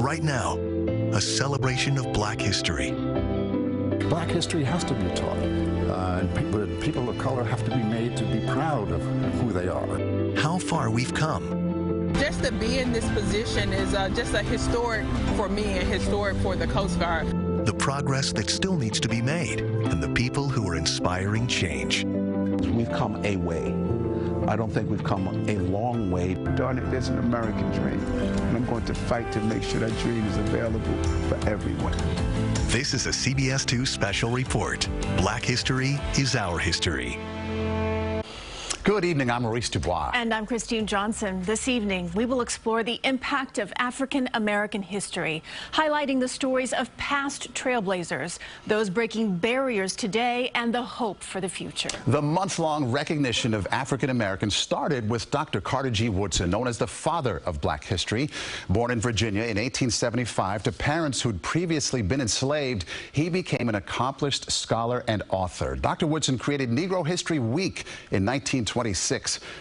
right now, a celebration of Black history. Black history has to be taught, and people of color have to be made to be proud of who they are. How far we've come. Just to be in this position is just a historic for me and historic for the Coast Guard. The progress that still needs to be made, and the people who are inspiring change. We've come a way. I don't think we've come a long way. Darn it, there's an American dream, and I'm going to fight to make sure that dream is available for everyone. This is a CBS 2 special report. Black history is our history. Good evening, I'm Maurice Dubois. And I'm Christine Johnson. This evening, we will explore the impact of African American history, highlighting the stories of past trailblazers, those breaking barriers today, and the hope for the future. The month-long recognition of African Americans started with Dr. Carter G. Woodson, known as the father of Black history. Born in Virginia in 1875 to parents who'd previously been enslaved, he became an accomplished scholar and author. Dr. Woodson created Negro History Week in 1926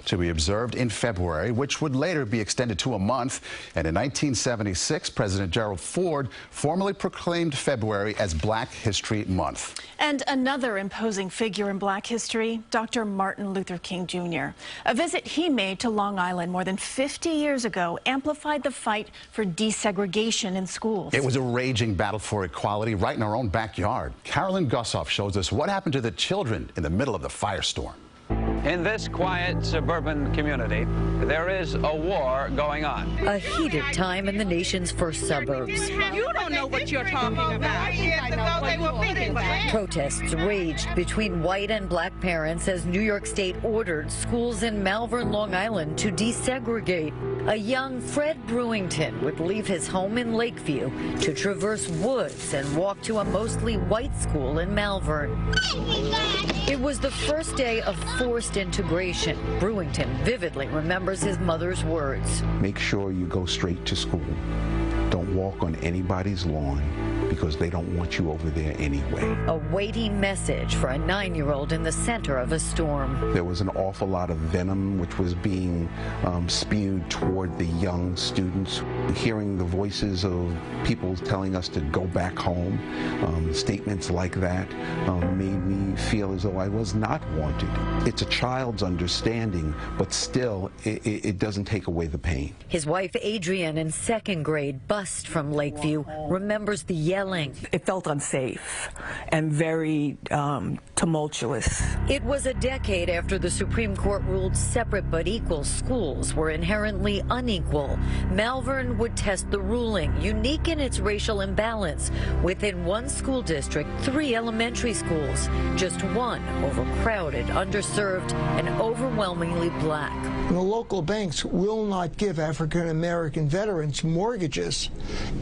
to be observed in February, which would later be extended to a month. And in 1976, President Gerald Ford formally proclaimed February as Black History Month. And another imposing figure in Black history, Dr. Martin Luther King Jr. A visit he made to Long Island more than 50 years ago amplified the fight for desegregation in schools. It was a raging battle for equality right in our own backyard. Carolyn Gussoff shows us what happened to the children in the middle of the firestorm. In this quiet suburban community, there is a war going on. A heated time in the nation's first suburbs. You don't know what you're talking about. Protests raged between white and black parents as New York State ordered schools in Malvern, Long Island to desegregate. A young Fred Brewington would leave his home in Lakeview to traverse woods and walk to a mostly white school in Malvern. It was the first day of forced integration. Brewington vividly remembers his mother's words. Make sure you go straight to school. Don't walk on anybody's lawn because they don't want you over there anyway. A weighty message for a 9-year-old in the center of a storm. There was an awful lot of venom which was being spewed toward the young students. Hearing the voices of people telling us to go back home, statements like that made me feel as though I was not wanted. It's a child's understanding, but still it doesn't take away the pain. His wife Adrienne, in 2nd grade, bused from Lakeview, remembers the yelling. It felt unsafe and very tumultuous. It was a decade after the Supreme Court ruled separate but equal schools were inherently unequal. Malvern would test the ruling, unique in its racial imbalance. Within one school district, 3 elementary schools, just one overcrowded, underserved, and overwhelmingly black. The local banks will not give African American veterans mortgages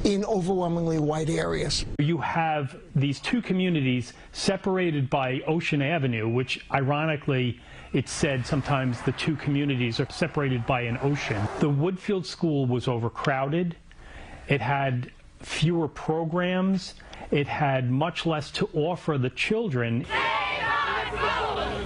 in overwhelmingly white areas. You have these two communities separated by Ocean Avenue, which ironically it's said sometimes the two communities are separated by an ocean. The Woodfield School was overcrowded. It had fewer programs. It had much less to offer the children.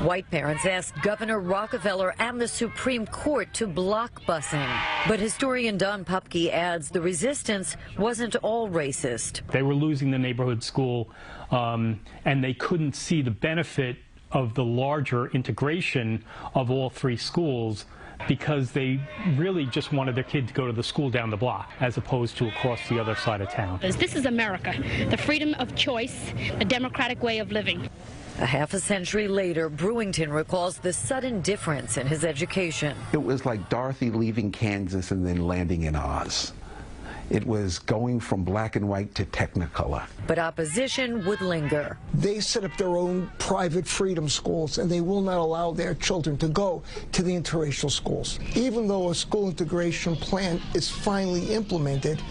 White parents asked Governor Rockefeller and the Supreme Court to block busing. But historian Don Pupke adds the resistance wasn't all racist. They were losing the neighborhood school, and they couldn't see the benefit of the larger integration of all 3 schools because they really just wanted their kid to go to the school down the block as opposed to across the other side of town. This is America, the freedom of choice, a democratic way of living. A half a century later, Brewington recalls the sudden difference in his education. It was like Dorothy leaving Kansas and then landing in Oz. It was going from black and white to Technicolor. But opposition would linger. They set up their own private freedom schools, and they will not allow their children to go to the interracial schools. Even though a school integration plan is finally implemented,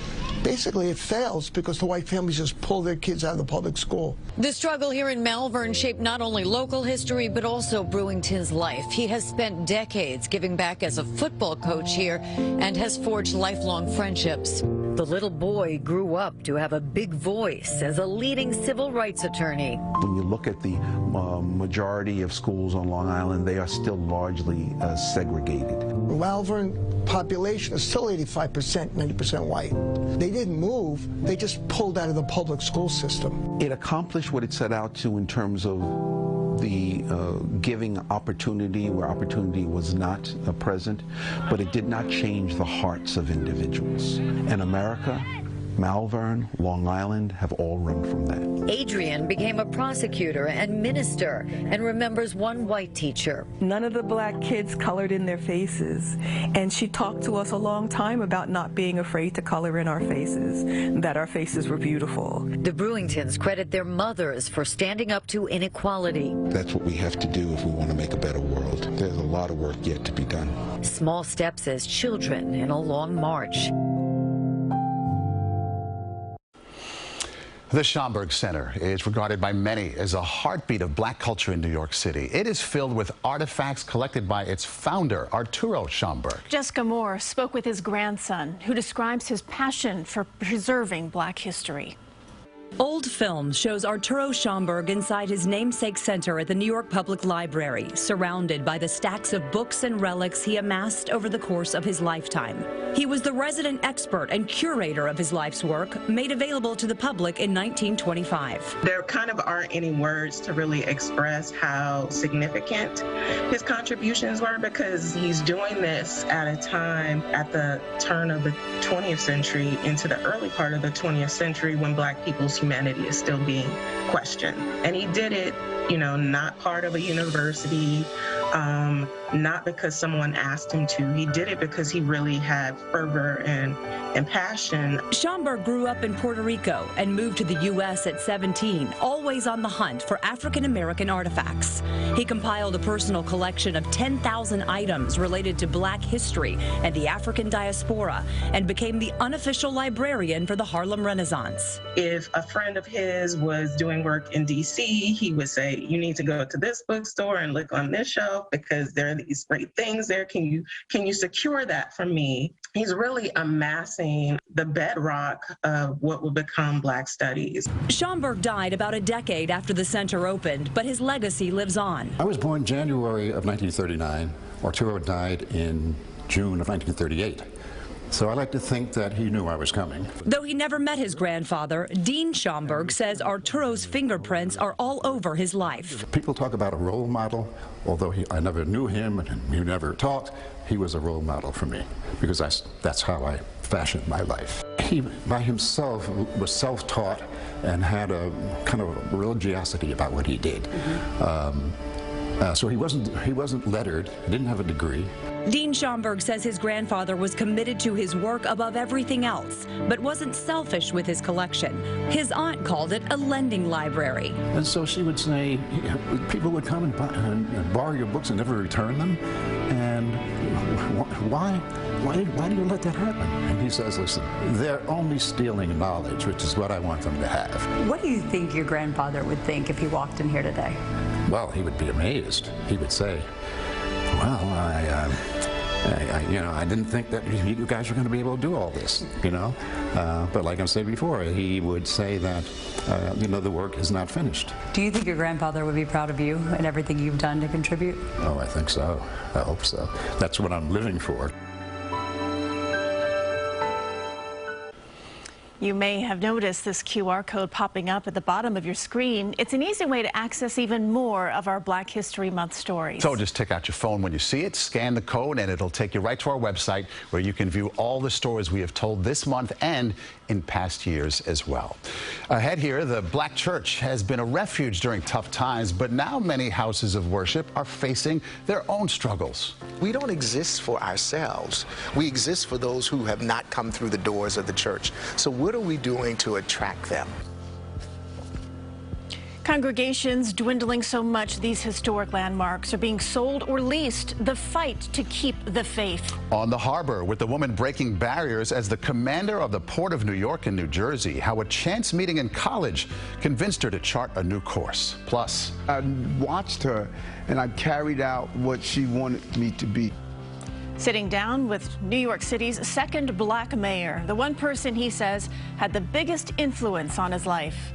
basically it fails because the white families just pull their kids out of the public school. The struggle here in Malvern shaped not only local history, but also Brewington's life. He has spent decades giving back as a football coach here and has forged lifelong friendships. The little boy grew up to have a big voice as a leading civil rights attorney. When you look at the majority of schools on Long Island, they are still largely segregated. The Malvern population is still 85%, 90% white. They didn't move, they just pulled out of the public school system. It accomplished what it set out to in terms of the giving opportunity where opportunity was not present, but it did not change the hearts of individuals. And America, Malvern, Long Island have all run from that. Adrian became a prosecutor and minister and remembers one white teacher. None of the black kids colored in their faces, and she talked to us a long time about not being afraid to color in our faces, that our faces were beautiful. The Brewingtons credit their mothers for standing up to inequality. That's what we have to do if we want to make a better world. There's a lot of work yet to be done. Small steps as children in a long march. The Schomburg Center is regarded by many as a heartbeat of black culture in New York City. It is filled with artifacts collected by its founder, Arturo Schomburg. Jessica Moore spoke with his grandson, who describes his passion for preserving black history. Old film shows Arturo Schomburg inside his namesake center at the New York Public Library, surrounded by the stacks of books and relics he amassed over the course of his lifetime. He was the resident expert and curator of his life's work, made available to the public in 1925. There kind of aren't any words to really express how significant his contributions were, because he's doing this at a time at the turn of the 20th century into the early part of the 20th century when black people's humanity is still being questioned. And he did it, you know, not part of a university, not because someone asked him to. He did it because he really had fervor and passion. Schomburg grew up in Puerto Rico and moved to the U.S. at 17, always on the hunt for African-American artifacts. He compiled a personal collection of 10,000 items related to black history and the African diaspora, and became the unofficial librarian for the Harlem Renaissance. If a friend of his was doing work in D.C., he would say, you need to go to this bookstore and look on this shelf because there are these great things there. Can you secure that for me? He's really amassing the bedrock of what will become black studies. Schomburg died about a decade after the center opened, but his legacy lives on. I was born January of 1939. Arturo died in June of 1938. So I like to think that he knew I was coming. Though he never met his grandfather, Dean Schomburg says Arturo's fingerprints are all over his life. People talk about a role model. Although I never knew him and we never talked, he was a role model for me because that's how I fashioned my life. He, by himself, was self-taught and had a kind of religiosity about what he did. So he wasn't lettered, he didn't have a degree. Dean Schomburg says his grandfather was committed to his work above everything else, but wasn't selfish with his collection. His aunt called it a lending library. And so she would say, people would come and borrow your books and never return them, and why do you let that happen? And he says, listen, they're only stealing knowledge, which is what I want them to have. What do you think your grandfather would think if he walked in here today? Well, he would be amazed. He would say, well, I didn't think that you guys were going to be able to do all this, you know. But like I said before, he would say that, the work is not finished. Do you think your grandfather would be proud of you and everything you've done to contribute? Oh, I think so. I hope so. That's what I'm living for. You may have noticed this QR code popping up at the bottom of your screen. It's an easy way to access even more of our Black History Month stories. So just take out your phone when you see it, scan the code, and it'll take you right to our website where you can view all the stories we have told this month and in past years as well. Ahead here, the Black church has been a refuge during tough times, but now many houses of worship are facing their own struggles. We don't exist for ourselves. We exist for those who have not come through the doors of the church. So what are we doing to attract them? Congregations dwindling so much, these historic landmarks are being sold or leased. The fight to keep the faith. On the harbor, with the woman breaking barriers as the commander of the Port of New York and New Jersey, how a chance meeting in college convinced her to chart a new course. Plus, I watched her and I carried out what she wanted me to be. Sitting down with New York City's second black mayor, the one person he says had the biggest influence on his life.